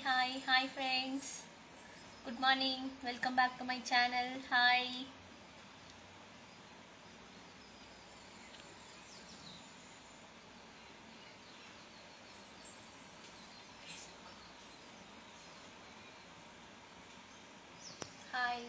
Hi friends. Good morning. Welcome back to my channel. Hi. Hi.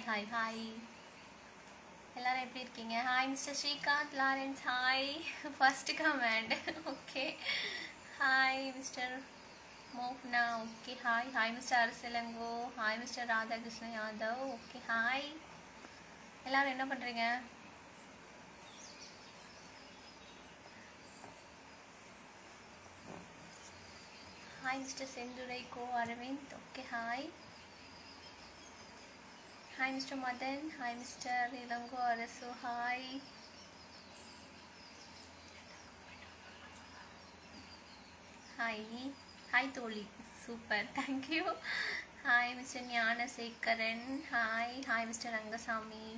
Hi. Hi. எல்லாரும் எப்படி இருக்கீங்க? Hi mister Srikanth Lawrence. Hi. First comment. Okay. Hi Mister மோக்னா. Okay hi Mister Arasalango. Hi Mister Radhakrishnan Yadav. Okay hi. எல்லாரும் என்ன பண்றீங்க? Hi Mister Senthurai Ko Aravind. Okay hi. Hi Mr. Madan. Hi Mr. Ilango Arasu. Hi. Hi Toli. Super. Thank you. Hi Mr. Nyana Sekaran. Hi Mr. Rangasamy.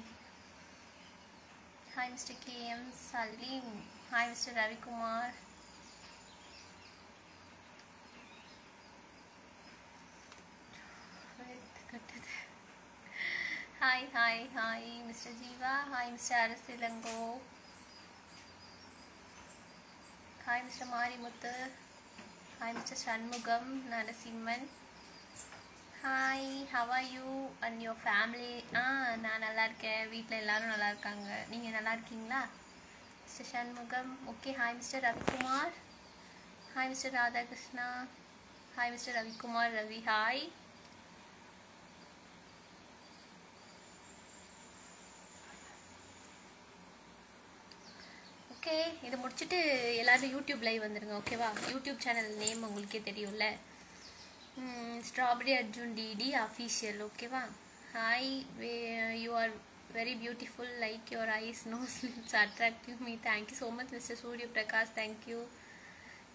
Hi Mr. KM Salim. Hi Mr. Ravi Kumar. Hi Mr. Jiva. Hi Mr. Arasilango. Hi Mr. Marimuthu. Hi Mr. Shanmugam Narasimhan. Hi, how are you and your family? நான் நல்லா இருக்கேன். வீட்ல எல்லாரும் நல்லா இருக்காங்க. நீங்க நல்லா இருக்கீங்களா? Mr. Shanmugam. Okay, hi Mr. Ravikumar. Hi Mr. Radhakrishna. Hi Mr. Ravikumar Ravi. Hi. Okay, இதை முடிச்சுட்டு எல்லாரும் யூடியூப் லைவ் வந்துடுங்க. ஓகேவா? யூடியூப் சேனல் நேம் உங்களுக்கே தெரியும்ல, ஸ்ட்ராபெரி அர்ஜுன் டிடி அஃபீஷியல். ஓகேவா? Hi, you are very beautiful like your eyes nose lips attractive me. Thank you so much Mister Surya Prakash. Thank you.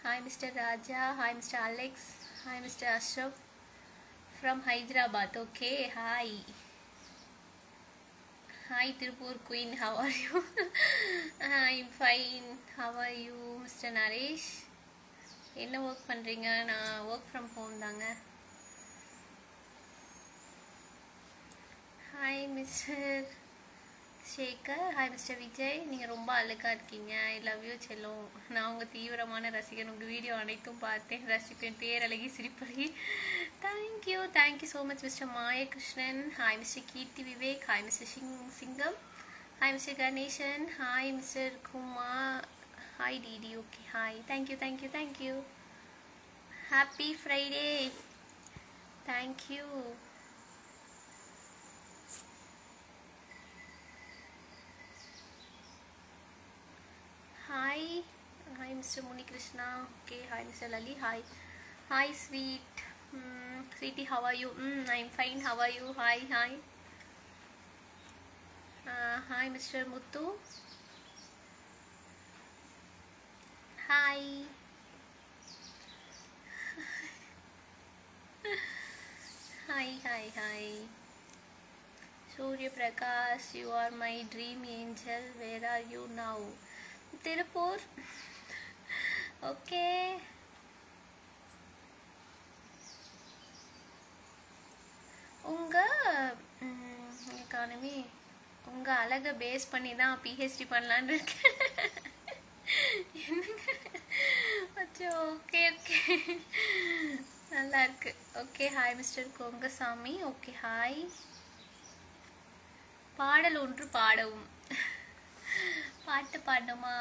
Hi Mister Raja. Hi Mister Alex. Hi Mister Ashraf from Hyderabad. Okay hi. Hi Tirupur Queen, how are you? I'm fine. How are you Mr. Naresh? என்ன work பண்றீங்க? நான் work from home தாங்க. Hi mister Sekar. Hi mister Vijay. நீங்கள் ரொம்ப அழகா இருக்கீங்க. I love you செல்லோ. நான் உங்கள் தீவிரமான ரசிகன். உங்கள் வீடியோ அனைத்தும் பார்த்தேன், ரசிப்பேன். பேரழகி சிரிப்பழகி. Thank you so much Mister Mayakrishnan. Hi Mister Keerthi Vivek. Hi Mister Singam. Hi Mister Ganesan. Hi Mister Kumar. Hi DD. Okay hi. Thank you. Happy Friday. Thank you. Hi Mr. Muni Krishna. Okay, hi Mr. Lali. Hi sweet. Sweetie, how are you? I'm fine. How are you? Hi. Hi Mr. Muthu. Hi. Hi. Surya Prakash, you are my dream angel. Where are you now? Tirupur. Okay. உங்க economy உங்க அழகை base பண்ணி தான் PhD பண்ணலான்னு இருக்கேன். அச்சோ. Okay நல்லா இருக்கு. Okay hi Mister Kongasamy. Okay hi. பாடல் ஒன்று பாடவும். பாட்டு பாடணுமா?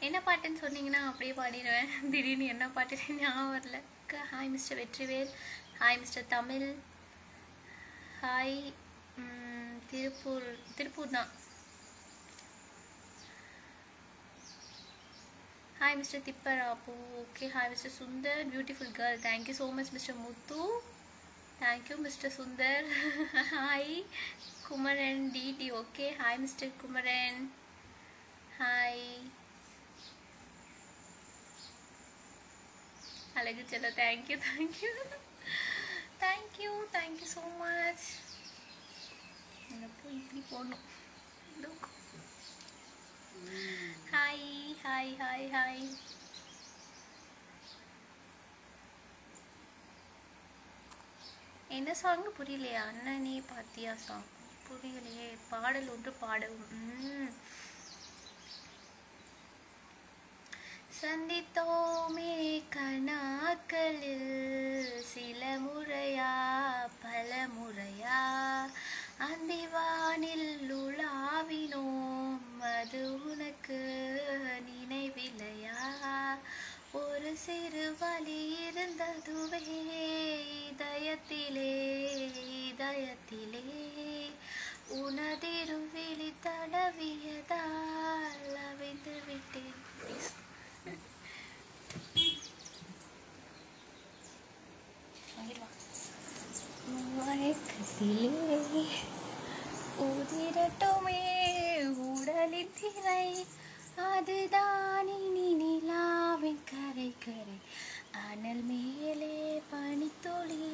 என்ன பாட்டுன்னு சொன்னீங்கன்னா அப்படியே பாடிடுவேன். திடீர்னு என்ன பாட்டு ஞாபகம் வரல. Hi mister Vetrivel. Hi Mister Tamil. Hi Tiruppur தான். Hi Mister Tipparappu. Okay hi Mister Sundar. Beautiful girl. Thank you so much Mister Muthu. Thank you Mister Sundar. Hi Kumaran DD. Okay hi Mister Kumaran. Hi அழகு செல்ல, thank you thank you thank you thank you so much. போய் இப்படி போடணும். Hi hi hi hi. என்ன song புரியலையா? அண்ணனே பாத்தியா சாங் புரியலையே. பாடல் ஒன்று பாடவும். சந்தித்தோமே கணாக்களில் சில முறையா பல முறையா, அந்திவானில் உலாவினோம் அது உனக்கு நினைவில்லையா? ஒரு சிறு வலி இருந்ததுவே இதயத்திலே இதயத்திலே, உனதிருவிழி தடவியதால் அவிழ்ந்து விட்டேன். மயக்கத்திலே உதிரட்டுமே உடலின் திரை, அதுதான் இனி நிலாவின் கரை கரை, அனல் மேலே பனித்துளி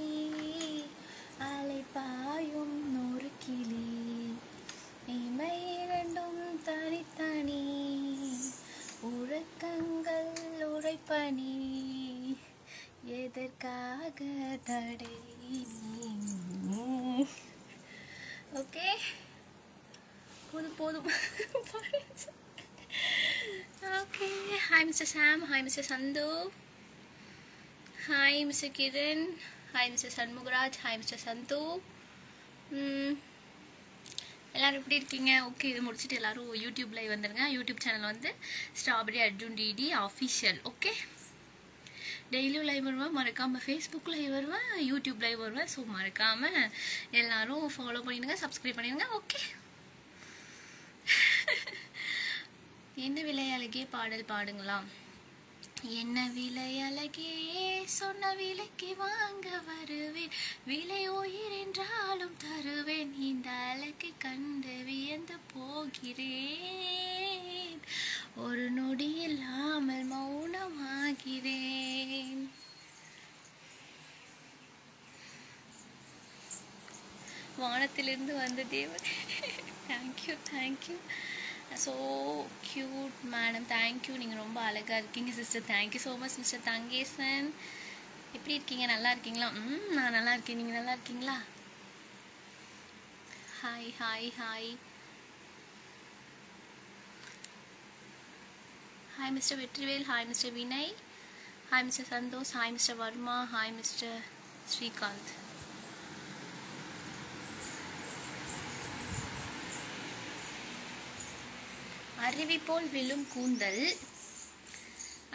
அலைப்பாயும் நொறு கிளி, இமை இரண்டும் தனித்தனி உறக்கங்கள் உழைப்பனி, எதற்காக தடை? ஓகே போதும் போதும். Okay hi Mister Sam, hi Mister Chandhu, hi mister Kiran, hi Mister Shanmugaraj, hi Mister Chandhu. எல்லோரும் எப்படி இருக்கீங்க? ஓகே, இது முடிச்சுட்டு எல்லோரும் யூடியூப் லைவ் வந்துடுங்க. யூடியூப் சேனல் வந்து strawberry Arjun DD official. Okay, டெய்லியும் லைவ் வருவேன், மறக்காமல் ஃபேஸ்புக் லைவ் வருவேன், யூடியூப் லைவ் வருவேன். ஸோ மறக்காமல் எல்லோரும் ஃபாலோ பண்ணிடுங்க, சப்ஸ்கிரைப் பண்ணிடுங்க. ஓகே, என்ன விலை அழகே பாடல் பாடுங்களாம். என்ன விலை அழகே சொன்ன விலைக்கு வாங்க வருவேன், விலை உயிர் என்றாலும் தருவேன், இந்த அழகை கண்டு வியந்து போகிறேன், ஒரு நொடி இல்லாமல் மௌனமாகிறேன். வானத்திலிருந்து வந்த தேவன். Thank you thank you, so cute madam, thank you. நீங்கள் ரொம்ப அழகாக இருக்கீங்க sister. Thank you so much Mister Thangesan. எப்படி இருக்கீங்க? நல்லா இருக்கீங்களா? நான் நல்லா இருக்கேன். நீங்கள் நல்லா இருக்கீங்களா? Hi hi hi hi mister Vetrivel, hi mister Vinay, hi mister Santhosh, hi mister Varma, hi mister Srikanth. அருவி போல் விழும் கூந்தல்,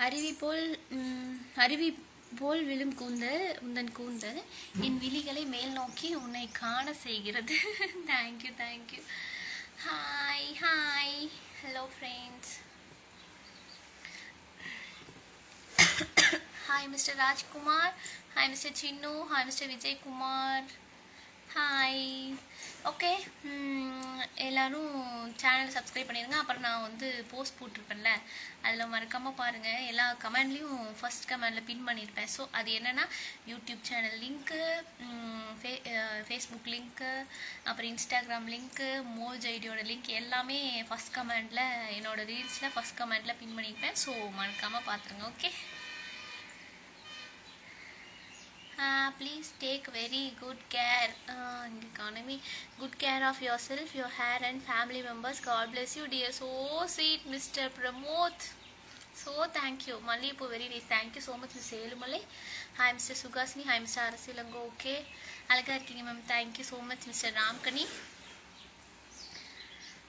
அருவி போல் விழும் கூந்தல் உந்தன் கூந்தல், என் விழிகளை மேல் நோக்கி உன்னை காண செய்கிறது. Thank you thank you. Hi hi, hello friends. Hi mister Rajkumar, hi Mister Chinnu, hi Mister Vijaykumar, hi. Okay, எல்லோரும் சேனல் சப்ஸ்கிரைப் பண்ணிடுங்க. அப்புறம் நான் வந்து போஸ்ட் போட்டிருப்பேன்ல, அதில் மறக்காமல் பாருங்கள். எல்லா கமெண்ட்லேயும் ஃபஸ்ட் கமெண்டில் பின் பண்ணியிருப்பேன். ஸோ அது என்னென்னா YouTube channel link, Facebook link, அப்புறம் இன்ஸ்டாகிராம் லிங்க்கு, மோஜ் ஐடியோட லிங்க் எல்லாமே ஃபஸ்ட் கமெண்டில், என்னோடய ரீல்ஸில் ஃபஸ்ட் கமெண்டில் பின் பண்ணியிருப்பேன். ஸோ மறக்காமல் பார்த்துருங்க. Okay, please take very good care good care of yourself, your hair and family members. God bless you dear. So sweet Mr. Pramod, so thank you. Mallipu very nice, thank you so much Mr. Elumalai. Hi Mr. Sugasni, hi Mr. Arasilango. Okay, alaga irkeenga ma'am, thank you so much Mr. Ramkani.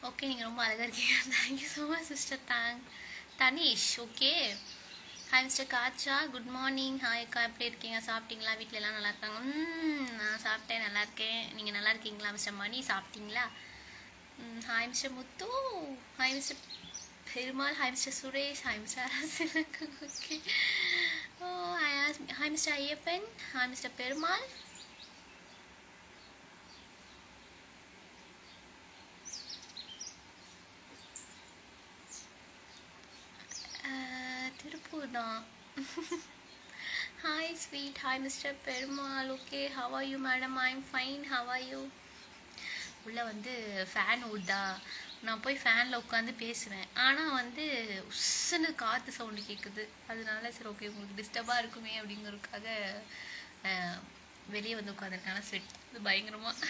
Okay, neenga romba alaga irkeenga, thank you so much Mr. Tanish. Okay, hi Mister Kaacha, good morning. Hi அக்கா, எப்படி இருக்கீங்க? சாப்பிட்டீங்களா? வீட்டில் எல்லாம் நல்லா இருக்காங்க? நான் சாப்பிட்டேன், நல்லா இருக்கேன். நீங்கள் நல்லா இருக்கீங்களா? மிஸ்டர் மணி சாப்பிட்டீங்களா? Hi mister Muthu, hi mister Perumal, hi Mister Suresh, hi Mister அரசியலுக்கு. Okay, oh hi Mister Ayyappan, hi mister Perumal. தான். Hi sweet, hi mister Perumal. Okay, how are you madam? I am fine, how are you? உள்ளே வந்து ஃபேன் ஓடுதா, நான் போய் ஃபேனில் உட்காந்து பேசுவேன், ஆனால் வந்து உஸ்ஸுன்னு காற்று சவுண்டு கேட்குது. அதனால சரி ஓகே உங்களுக்கு டிஸ்டர்பாக இருக்குமே அப்படிங்கிறதுக்காக வெளியே வந்து உட்காந்துருக்கான ஸ்வெட் இது பயங்கரமாக.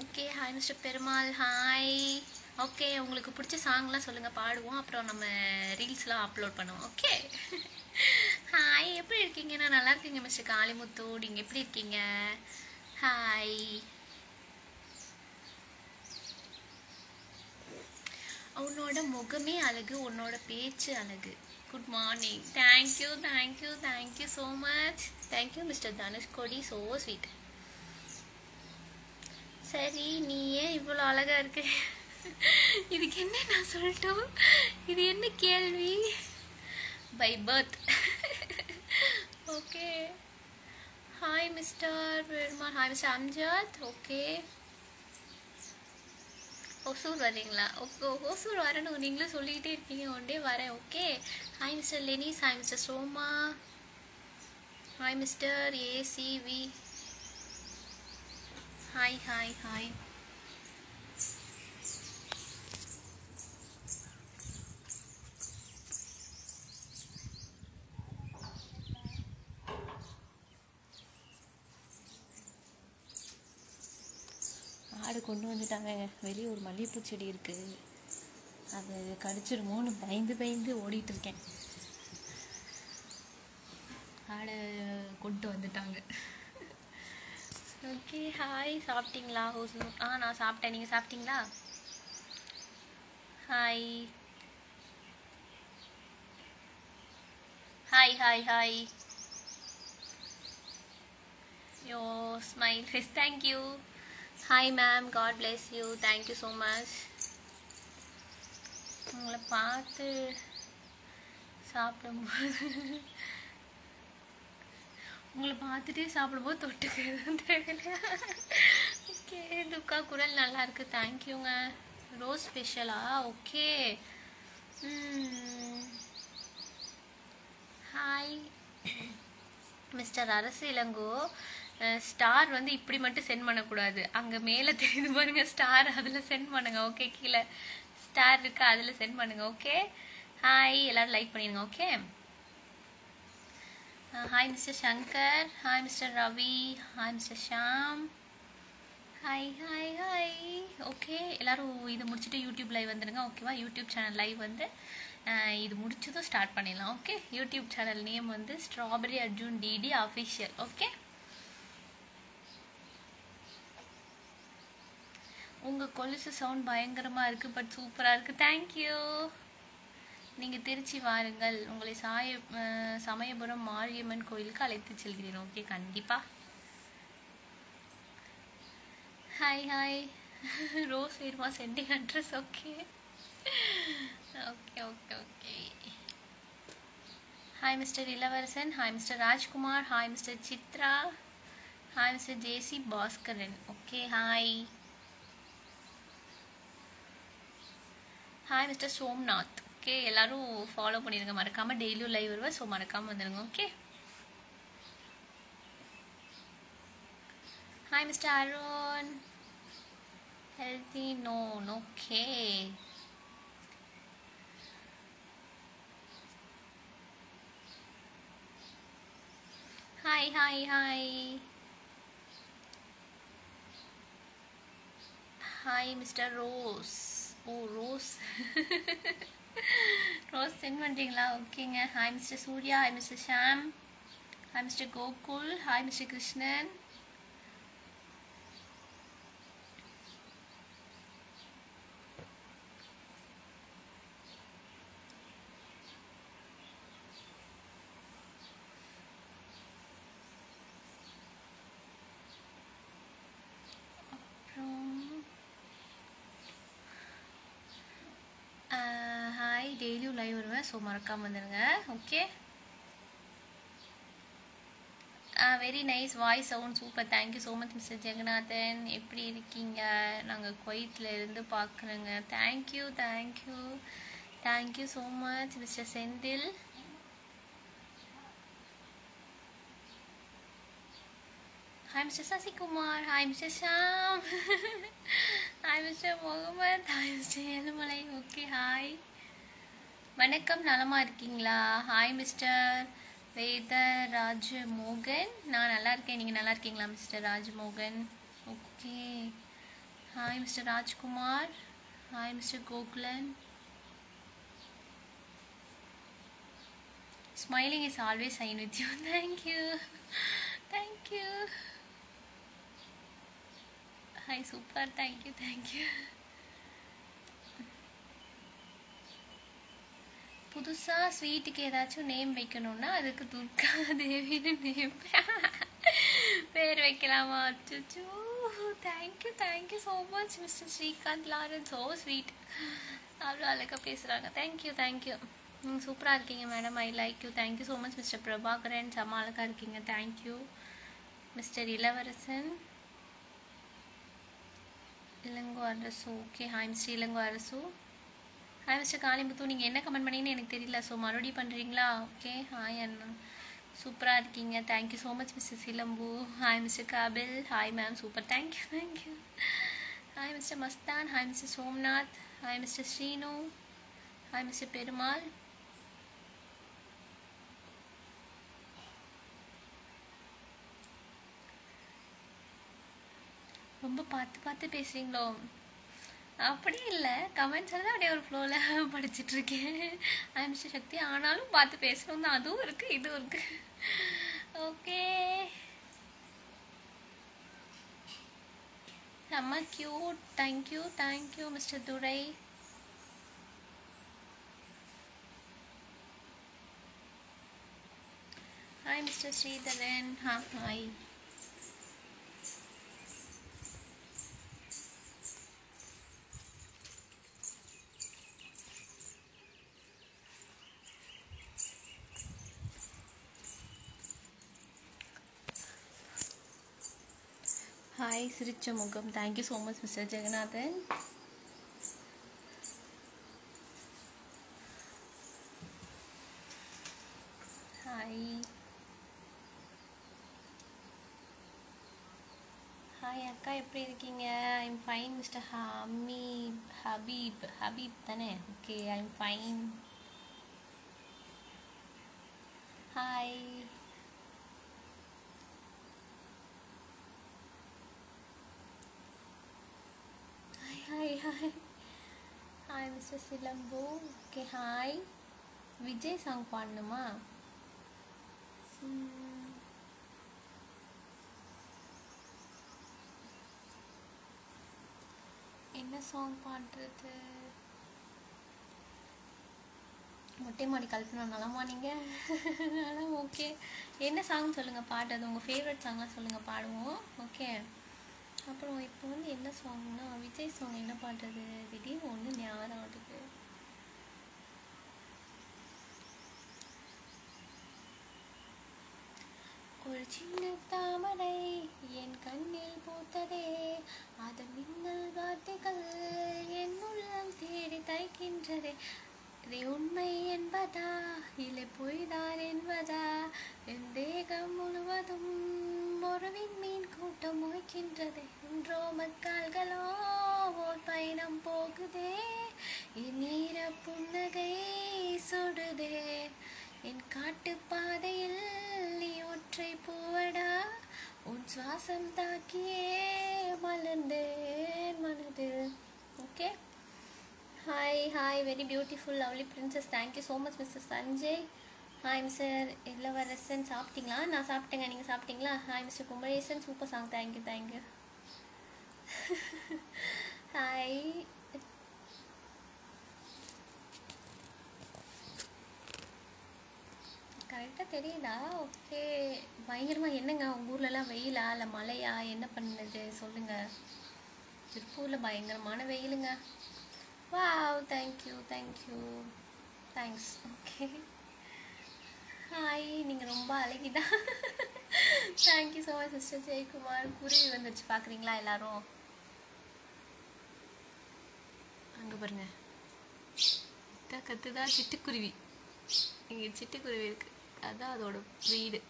Okay, hi mister Perumal, hi. Okay, உங்களுக்கு பிடிச்ச சாங்லாம் சொல்லுங்கள், பாடுவோம், அப்புறம் நம்ம ரீல்ஸ்லாம் அப்லோட் பண்ணுவோம். ஓகே, ஹாய், எப்படி இருக்கீங்க? நான் நல்லா இருக்கீங்க மிஸ்டர் காளிமுத்து, நீங்கள் எப்படி இருக்கீங்க? ஹாய். உன்னோட முகமே அழகு, உன்னோட பேச்சு அழகு. Good morning. Thank you thank you thank you so much. Thank you mister Dhanushkodi, so sweet. சரி, நீ ஏன் இவ்வளோ அழகா இருக்கு? இதுக்கு என்ன நான் சொல்லட்டும்? இது என்ன கேள்வி? By birth. Okay, hi mister Perumal, hi mister Amjad. Okay, Hosur வரீங்களா? ஓகே, ஒசூர் வரணும், நீங்களும் சொல்லிக்கிட்டே இருக்கீங்க, ஒன் டே வரேன். Okay, hi Mister Lenis, hi Mister Soma, hi Mister ACV, hi hi hi. ஆடு கொண்டு வந்துட்டாங்க. வெளியே ஒரு மல்லிகைப்பூ செடி இருக்குது, அது கடிச்சிடுமோன்னு பயந்து பயந்து ஓடிட்டு இருக்கேன். ஆடை கொண்டு வந்துட்டாங்க. Okay, hi. சாப்பிட்டீங்களா? நான் சாப்பிட்டேன், நீங்கள் சாப்பிட்டீங்களா? Hi hi hi hi. Yo smile face, thank you. Hi ma'am, God bless you, thank you so much. உங்களை பார்த்து சாப்பிடும்போது, உங்களை பார்த்துட்டே சாப்பிடும்போது தொட்டுக்கிறது தேவையில்லையா? ஓகே, துக்கா குரல் நல்லா இருக்கு, தேங்க்யூங்க. ரோஸ் ஸ்பெஷலா? ஓகே. ஹாய் மிஸ்டர் அரசு இளங்கோ. ஸ்டார் வந்து இப்படி மட்டும் சென்ட் பண்ணக்கூடாது, அங்கே மேலே தெரியுது பாருங்க ஸ்டார், அதில் சென்ட் பண்ணுங்க. ஓகே, கீழே ஸ்டார் இருக்கு, அதில் சென்ட் பண்ணுங்க. ஓகே, ஹாய், எல்லாரும் லைக் பண்ணிடுங்க. Okay, hi mister Shankar, hi mister Ravi, hi mister Sham, hi hi hi. Okay, எல்லாரும் இது முடிச்சுட்டு யூடியூப் லைவ் வந்துடுங்க. ஓகேவா? யூடியூப் சேனல் லைவ் வந்து இது முடிச்சதும் ஸ்டார்ட் பண்ணிடலாம். ஓகே, யூடியூப் சேனல் நேம் வந்து strawberry Arjun DD official. Okay, உங்கள் கொலுசு சவுண்ட் பயங்கரமாக இருக்குது, பட் சூப்பராக இருக்குது, தேங்க்யூ. நீங்கள் திருச்சி வாருங்கள், உங்களை சமயபுரம் மாரியம்மன் கோயிலுக்கு அழைத்து செல்கிறேன். ஓகே, கண்டிப்பாக. Hi hi. ரோஸ் வேணுமா? Sending address. Okay okay okay okay. Hi Mister Ilavarasan, hi mister Rajkumar, hi Mister Chitra, hi Mister JC Baskaran. Okay, hi. Hi mister Somnath. Okay, எல்லாரும் ஃபாலோ பண்ணிடுங்க மறக்காமல், டெய்லியும் லைவ் வருவேன், ஸோ மறக்காமல் வந்துடுங்க. Okay, hi Mister Arun. Healthy known. Okay, hi hi hi. Hi Mister Rose. Oh rose. Rose sent பண்ணுறீங்களா? ஓகேங்க. Hi Mister Surya, hi mister Sham, hi mister Gokul, hi mister Krishnan. Hi, டெய்லியும் லைவ் வருவேன், ஸோ மறக்காமல் வந்துடுங்க. Okay, very nice voice sound, super, thank you so much mister Jagannathan. எப்படி இருக்கீங்க? நாங்கள் குவைத்தில் இருந்து பார்க்குறோங்க. Thank you thank you thank you so much mister Senthil. Hi Mr. Sasikumar. Hi Mr. Sham. Hi Mr. Mohammed. Hi Mr. Elumalai. Okay, hi. வணக்கம், நலமா இருக்கீங்களா? ஹாய் மிஸ்டர் வேதராஜ் மோகன். நான் நல்லா இருக்கேன், நீங்கள் நல்லா இருக்கீங்களா mister Rajmohan? Okay. Hi mister Rajkumar. Hi mister Gokulan. Smiling is always fine with you. Thank you. Thank you. Hi, super. Thank you. Thank you. புதுசா ஸ்வீட்டுக்கு ஏதாச்சும் நேம் வைக்கணும்னா அதுக்கு துர்கா தேவின்னு நேம் பேர் வைக்கலாமா? அச்சோ. Thank you so much mister Srikanth Lauren. So sweet. அவ்வளோ அழகாக பேசுகிறாங்க. தேங்க்யூ. சூப்பராக இருக்கீங்க madam. I like you. Thank you so much mister Prabhakaran. செம்ம அழகாக இருக்கீங்க. தேங்க்யூ மிஸ்டர் இளவரசன். இளங்கோ அரசு. ஓகே. ஹாய் மிஸ்டர் இளங்கோ அரசு. Hi mister Kalimuthu. நீங்கள் என்ன கமெண்ட் பண்ணீங்கன்னு எனக்கு தெரியல, ஸோ மறுபடியும் பண்ணுறீங்களா? ஓகே. ஹாய் அண்ணா, சூப்பராக இருக்கீங்க. Thank you so much mister Silambu. Hi mister Kabil. Hi ma'am, super. Thank you. Hi mister Mastan. Hi mister Somnath. Hi mister Srinu. Hi mister Perumal. ரொம்ப பார்த்து பேசுகிறீங்களோ? அப்படி இல்லை, கமெண்ட்ஸ் எல்லாம் அப்படியே ஒரு ஃப்ளோவில் படிச்சுட்ருக்கேன். ஐ மிஸ்டர் சக்தி. ஆனாலும் பார்த்து பேசணும் தான், அதுவும் இருக்குது இதுவும் இருக்குது. ஓகே. செம்ம cute. Thank you mister Durai. Hi mister Sridharan. Hi. Hi சிரிச்ச முகம். Thank you so much mister Jagannathan. Hi அக்கா, எப்படி இருக்கீங்க? ஐம் ஃபைன் மிஸ்டர் ஹபீப் தானே? Okay, I'm fine. Hi. Hi mister Silambu. Okay. Hi. Vijay song பாடணுமா? என்ன சாங் பாடுறது? மொட்டை மாடி கல்பனா நலமா நீங்கள்? அதான். ஓகே. என்ன சாங் சொல்லுங்கள் பாடுறது, உங்கள் ஃபேவரட் சாங்லாம் சொல்லுங்கள், பாடுவோம். ஓகே. அப்புறம் இப்போ என்ன சாங்னா, விஜய் சாங் என்ன பாடுறது? திடீர்னு ஒன்று ஞாபகம் ஆகுது. ஒரு சின்ன தாமரை என் கண்ணில் பூத்ததே, அதன் மின்னல் வார்த்தைகள் என் உள்ளம் தேடி தைக்கின்றதே. இது உண்மை என்பதா இல்லை பொய்தான் என்பதா? என் தேகம் முழுவதும் ஒரு விண்மீன் கூட்டம் மொய்க்கின்றதே. ஒன்றோ மக்கால்களோ ஓர் பயணம் போகுதே, என் நீர புன்னகை சுடுதே. என் காட்டு பாதையில் நீ ஒற்றை பூவடா, உன் சுவாசம் தாக்கியே மலர்ந்தேன் மனதில். Okay. Hi very beautiful lovely princess. Thank you so much mister Sanjay. Hi Mister இளவரசன். சாப்பிட்டீங்களா? நான் சாப்பிட்டேங்க, நீங்கள் சாப்பிட்டீங்களா? Hi mister Kumaresan. Super song. Thank you. Hi. கரெக்டாக தெரியுதா? ஓகே. பயங்கரமாக என்னங்க உங்கள் ஊர்லலாம் வெயிலா இல்லை மழையா, என்ன பண்ணுது சொல்லுங்கள். திருப்பூரில் பயங்கரமான வெயிலுங்க. Wow. Thank you. Thanks. Okay. Hi. நீங்கள் ரொம்ப அழகிதான். Thank you so much mister Jayakumar. குருவி வந்துருச்சு, பார்க்குறீங்களா எல்லாரும்? அங்கே பாருங்க, கத்துதான் சிட்டுக்குருவி. இங்கே சிட்டுக்குருவி இருக்குது, அதான் அதோட வீடு.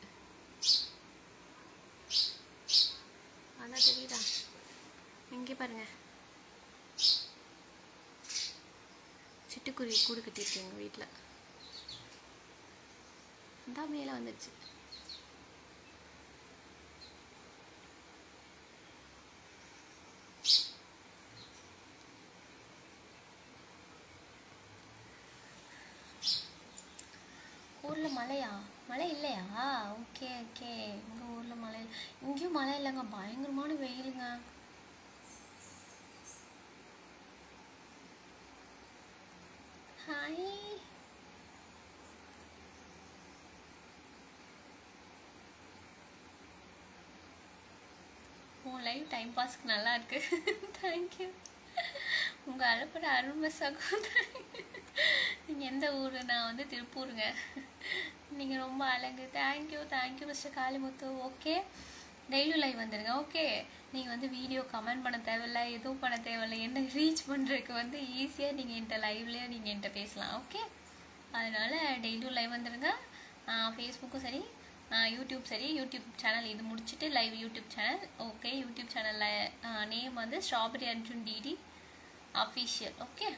இங்கே பாருங்க, சிட்டுக்குருவி கூடு கட்டியிருக்கு எங்கள் வீட்டில். இந்த மேலே வந்துடுச்சு. ஊரில் மழையா? மழை இல்லையா? Okay okay. எங்கள் ஊரில் மழை, இங்கேயும் மழை இல்லைங்க, பயங்கரமான வெயிலுங்க. ஹாய். உன் லைவ் டைம் பாஸ்க்கு நல்லா இருக்கு. தேங்க்யூ. உங்கள் அழைப்பட அருமை சகோதரி. நீங்கள் எந்த ஊர்? நான் வந்து திருப்பூருங்க. நீங்கள் ரொம்ப அழகு. Thank you thank you mister Kalimuthu. Okay, டெய்லியும் லைவ் வந்துடுங்க. ஓகே, நீங்கள் வந்து வீடியோ கமெண்ட் பண்ண தேவையில்லை, எதுவும் பண்ண தேவையில்லை. என்ன ரீச் பண்ணுறதுக்கு வந்து ஈஸியாக நீங்கள் என்கிட்ட லைவ்லேயே நீங்கள் என்கிட்ட பேசலாம். ஓகே, அதனால் டெய்லியும் லைவ் வந்துடுங்க. ஃபேஸ்புக்கும் சரி, யூடியூப் சரி. யூடியூப் சேனல் இது முடிச்சுட்டு live YouTube channel. Okay, YouTube சேனலில் நேம் வந்து strawberry Arjun DD official. Okay,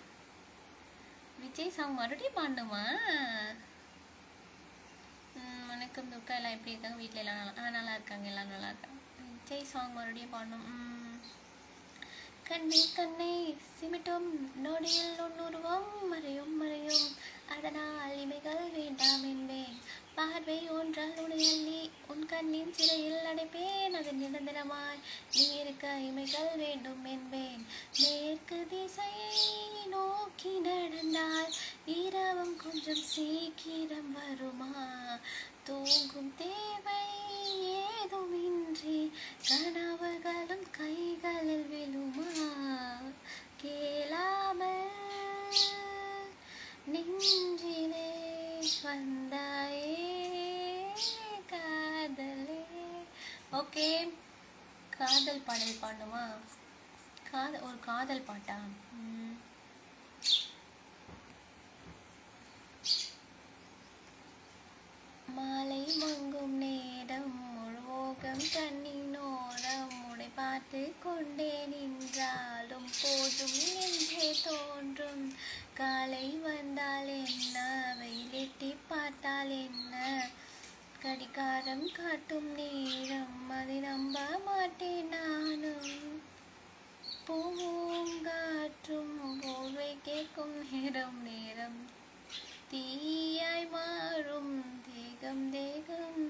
Vijay song மறுபடியும் பாடணுமா? வணக்கம் துர்கா, எல்லாம் எப்படி இருக்காங்க? வீட்டில் எல்லாம் நல்லா இருக்காங்க, எல்லாம் நல்லா இருக்காங்க. விஜய் சாங் மறுபடியும் பாடணும். கண்ணே கண்ணே சிமிட்டும் நொடியில் உன்னுருவம் மறையும் மறையும், அதனால் இமைகள் வேண்டாம் என்பேன். பார்வை ஒன்றால் உடையல்லி உன் கண்ணின் சிறையில் அடைப்பேன். அது நிரந்தரமாய் நீ இருக்க இமைகள் வேண்டும் என்பேன். மேற்கு திசையை நோக்கி நடந்தால் இரவும் கொஞ்சம் சீக்கிரம் வருமா? தூங்கும் தேவை ஏதுமின்றி கனவுகளும் கைகளில் விழுமா? கேளாமல் நெஞ்சிலே வந்தாயே காதலே. ஓகே, காதல் பாடல் பாடணுமா? ஒரு காதல் பாட்டா? மாலை மங்கும் நேரம் முழுவோகம் தண்ணினோரம் உடை பார்த்து கொண்டே நின்றாலும் போதும் என்றே தோன்றும். காலை வந்தால் என்ன, வெயிலிட்டி பார்த்தால் என்ன, கடிகாரம் காட்டும் நேரம் அதை நம்ப மாட்டேன் நானும். பூங்காற்றும் போர்வை கேட்கும் நேரம் நேரம் தீயாய் மாறும் தேகம் தேகம்.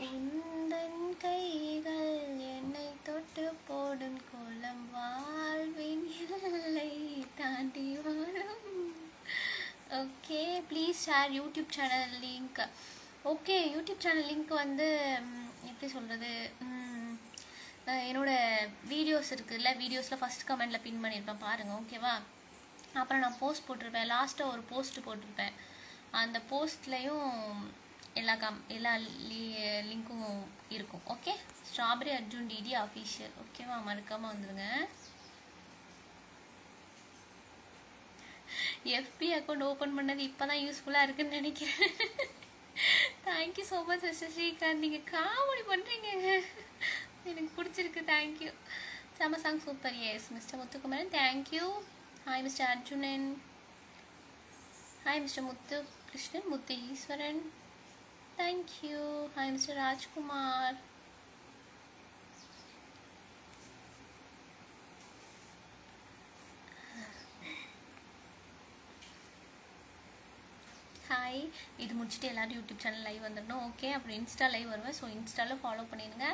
உந்தன் கைகள் என்னை தொட்டு போடும் கோலம் வாழ்வின் எல்லை தாண்டி வரும். Okay, please share YouTube channel link. Okay, YouTube channel link வந்து எப்படி சொல்கிறது, என்னோடய வீடியோஸ் இருக்குதுல்ல, வீடியோஸில் ஃபஸ்ட் கமெண்டில் பின் பண்ணியிருப்பேன் பாருங்கள். ஓகேவா? அப்புறம் நான் போஸ்ட் போட்டிருப்பேன், லாஸ்ட்டாக ஒரு போஸ்ட் போட்டிருப்பேன். அந்த போஸ்ட்லேயும் எல்லா லிங்க்கும் இருக்கும். Okay, strawberry Arjun DD official. ஓகேவா? மறக்காமல் வந்துடுங்க. எஃபி அக்கௌண்ட் ஓப்பன் பண்ணது இப்போ தான் யூஸ்ஃபுல்லாக இருக்குன்னு நினைக்கிறேன். Thank you so much mister Srikanth. நீங்கள் காமெடி பண்ணுறீங்க, எனக்கு பிடிச்சிருக்கு. தேங்க்யூ. செம song super. Yes mister Muthukumaran, thank you. Hi mister Arjunan. Hi mister Muthu Krishnan, Muthu Eswaran, thank you. Hi mister Rajkumar. Hi. இது முடிச்சுட்டு எல்லோரும் யூடியூப் சேனல் லைவ் வந்துடணும். ஓகே, அப்புறம் இன்ஸ்டா லைவ் வருவேன். ஸோ இன்ஸ்டாவில் ஃபாலோ பண்ணிடுங்க.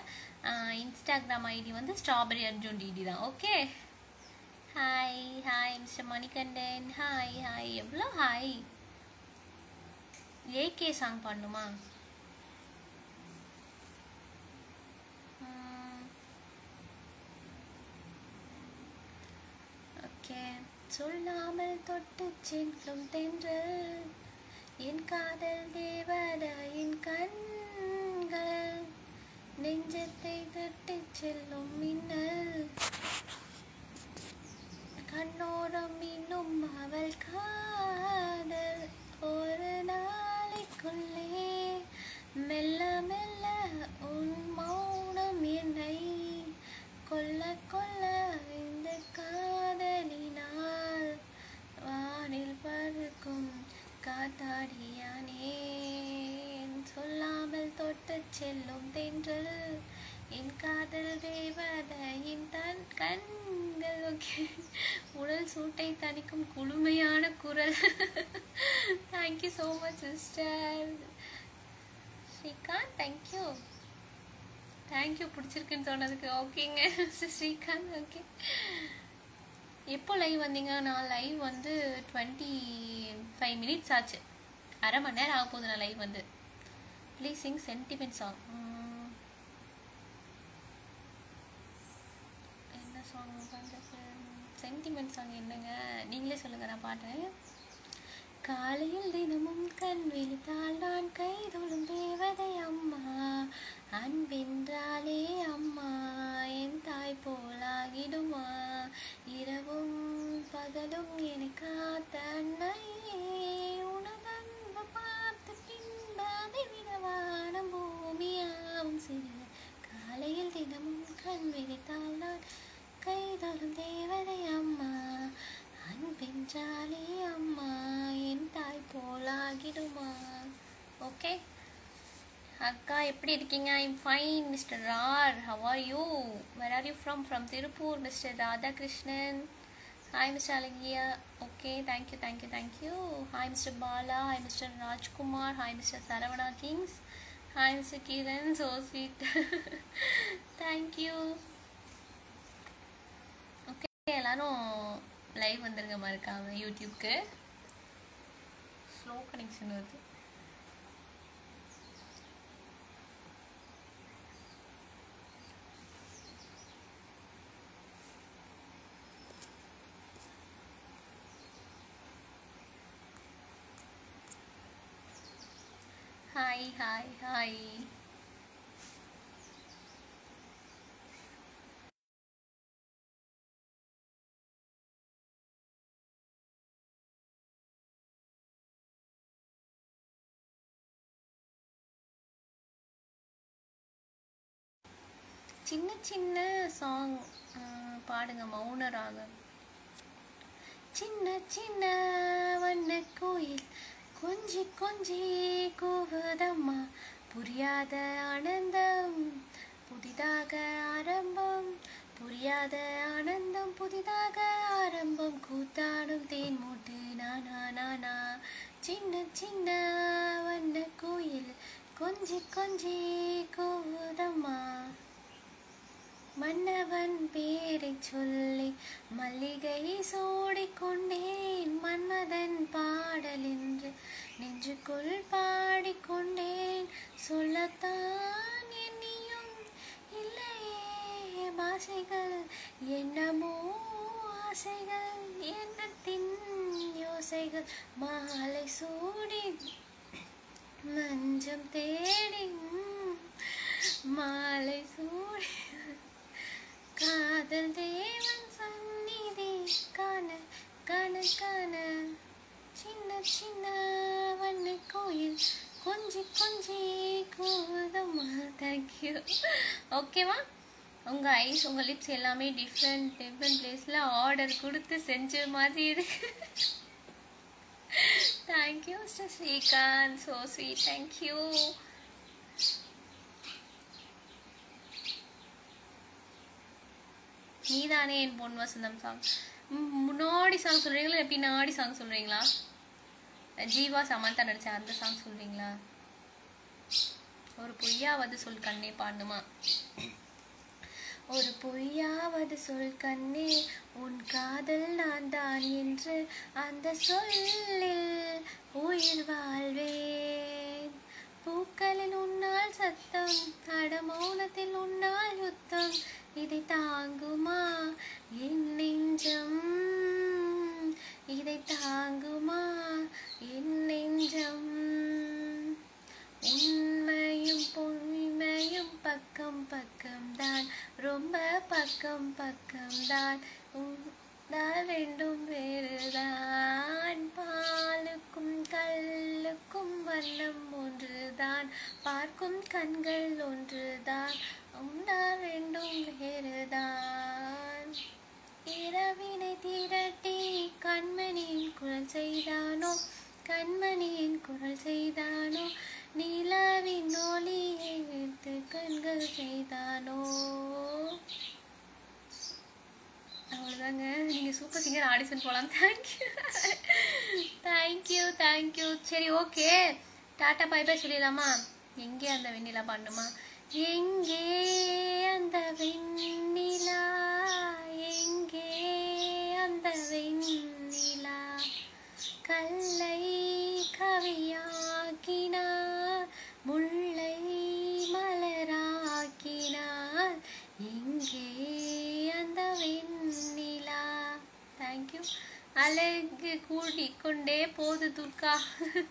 இன்ஸ்டாகிராம் ஐடி வந்து ஸ்ட்ராபெரி அர்ஜுன் டிடி தான். Okay, hi. Hi mister Manikandan. Hi hi. எவ்வளோ ஹாய். AK song பாடணுமா? ஓகே. சொல்லாமல் தொட்டு செல்லும் தென்றல் என் காதல் தேவதையின் கண்கள், நெஞ்சத்தை தட்டி செல்லும் மின்னல், கண்ணோரம் இன்னும் அவள் காதல். ஒரு நாளைக்குள்ளே மெல்ல மெல்ல உன் மௌனம் என்னை கொல்ல கொல்ல கண்கள். ஓகே, உடல் சூட்டை தணிக்கும் குளுமையான குரல். Thank you so much sister Srikanth. Thank you thank you பிடிச்சிருக்குன்னு சொன்னதுக்கு. ஓகேங்க ஸ்ரீகாந்த். ஓகே, எப்போ லைவ் வந்தீங்க? நான் லைவ் வந்து 25 மினிட்ஸ் ஆச்சு. அரை மணி நேரம் ஆக போகுது நான் லைவ் வந்து. Please Singh sentiment song. என்ன சாங் பண்ணுறது? சென்டிமெண்ட் சாங் என்னங்க, நீங்களே சொல்லுங்கள், நான் பாடுறேன். காலையில் தினமும் கண் விழித்தால் நான் கைதொழும் தேவதை அம்மா, அன்பென்றாலே அம்மா என் தாய் போலாகிடுமா, இரவும் பகலும் என்னை காத்த அன்னையே, உனதன்பு பார்த்து பின்பு அதை விட வானம் பூமியாவும் சிறு. காலையில் தினமும் கண் விழித்தால் நான் கைதொழும் தேவதை அம்மா, அன்பென்றாலே அம்மா என் தாய் போலாகிடுமா. ஓகே அக்கா, எப்படி இருக்கீங்க? ஐம் ஃபைன் மிஸ்டர் ரார். How are you? Where are you from? From Tiruppur mister Radhakrishnan. Hi mister அழகியா. Okay, thank you thank you thank you. Hi mister Bala. Hi mister Rajkumar. Hi mister Saravana kings. Hi mister Kiran. So sweet. Thank you. Okay, எல்லாரும் live வந்துருங்க மறக்காம. யூடியூப்க்கு slow connection வருது. Hi hi hi. சின்ன சின்ன song பாடுங்க, மௌன ராகம். சின்ன சின்ன வண்ண கோயில் கொஞ்சி கொஞ்சி கூவுதம்மா, புரியாத ஆனந்தம் புதிதாக ஆரம்பம், புரியாத ஆனந்தம் புதிதாக ஆரம்பம், கூத்தாடும் தேன் மூட்டு நானா நானா. சின்ன சின்ன வண்ண கோயில் கொஞ்சி கொஞ்சி கூவுதம்மா, மன்னவன் பேரை சொல்லி மல்லிகை சூடிக்கொண்டேன், மன்மதன் பாடல் என்று நெஞ்சுக்குள் பாடிக்கொண்டேன், சொல்லத்தான் எண்ணியும் இல்லையே பாஷைகள், என்னமோ ஆசைகள் எண்ணத்தின் யோசைகள், மாலை சூடி மஞ்சம் தேடி மாலை சூடி காதல் தேவன் சந்நிதி காண காண காண. சின்ன சின்ன வண்ண கோயில் கொஞ்சி கொஞ்சி கூதம்மா. தேங்க்யூ. ஓகேவா? உங்கள் ஐஸ் உங்கள் லிப்ஸ் எல்லாமே டிஃப்ரெண்ட் பிளேஸில் ஆர்டர் கொடுத்து செஞ்ச மாதிரி இருக்கு. Thank you mister Srikanth. So sweet. Thank you. நீதானே என் பொன் வசந்தம் சாங். முன்னாடி சாங் சொல்கிறீங்களா இல்லை பின்னாடி சாங் சொல்கிறீங்களா? ஜீவா சமந்தா நடிச்ச அந்த சாங் சொல்கிறீங்களா? ஒரு பொய்யாவது சொல் கண்ணே பாடணுமா? ஒரு பொய்யாவது சொல் கண்ணே, உன் காதல் நான் தான் என்று அந்த சொல்லில் உயிர் வாழ்வேன். பூக்களில் உன்னால் சத்தம், அடமௌனத்தில் உன்னால் யுத்தம், இதை தாங்குமா என் நெஞ்சம், இதை தாங்குமா என் நெஞ்சம். உண்மையும் பொய்மையும் பக்கம் பக்கம்தான், ரொம்ப பக்கம் பக்கம்தான், ரெண்டும் வேறுதான். பாலுக்கும் கல்லுக்கும் வண்ணம் ஒன்றுதான், பார்க்கும் கண்கள் ஒன்றுதான், உண்டால் ரெண்டும் வேறுதான். இரவினை திரட்டி கண்மணியின் குரல் செய்தானோ, கண்மணியின் குரல் செய்தானோ, நிலவின் ஒளியை வைத்து கண்கள் செய்தானோ. சொல்கிறாங்க. நீங்கள் சூப்பர் சிங்கர் ஆடிஷன் போகலாம். Thank you thank you thank you. சரி ஓகே, டாட்டா பை பை சொல்லிடலாமா? எங்கே அந்த வெண்ணிலா பாடணுமா? எங்கே அந்த வெண்ணிலா, எங்கே அந்த வெண்ணிலா, கல்லை கவியாக்கினார், முல்லை மலராக்கினார், எங்கே அந்த வெண்ணிலா. தேங்க்யூ. அழகு கூட்டிக்கொண்டே போது துர்கா.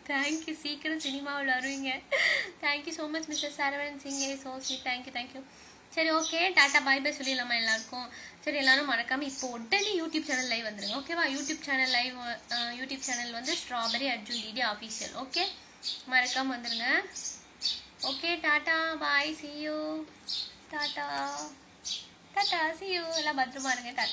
தேங்க்யூ. சீக்கிரம் சினிமாவில் வருவீங்க. Thank you so much mister Saravanan Singh. So sweet. Thank you thank you. சரி ஓகே, டாட்டா பாய் பாய் சொல்லிடலாமா எல்லாருக்கும்? சரி, எல்லாரும் மறக்காமல் இப்போ உடனே யூடியூப் சேனல் லைவ் வந்துடுங்க. ஓகேவா? YouTube channel live, YouTube channel வந்து strawberry Arjun DD official. Okay, மறக்காமல் வந்துடுங்க. Okay, tata bye, see you. Tata tata, see you. எல்லாம் பத்திரமா இருங்க. டாட்டா.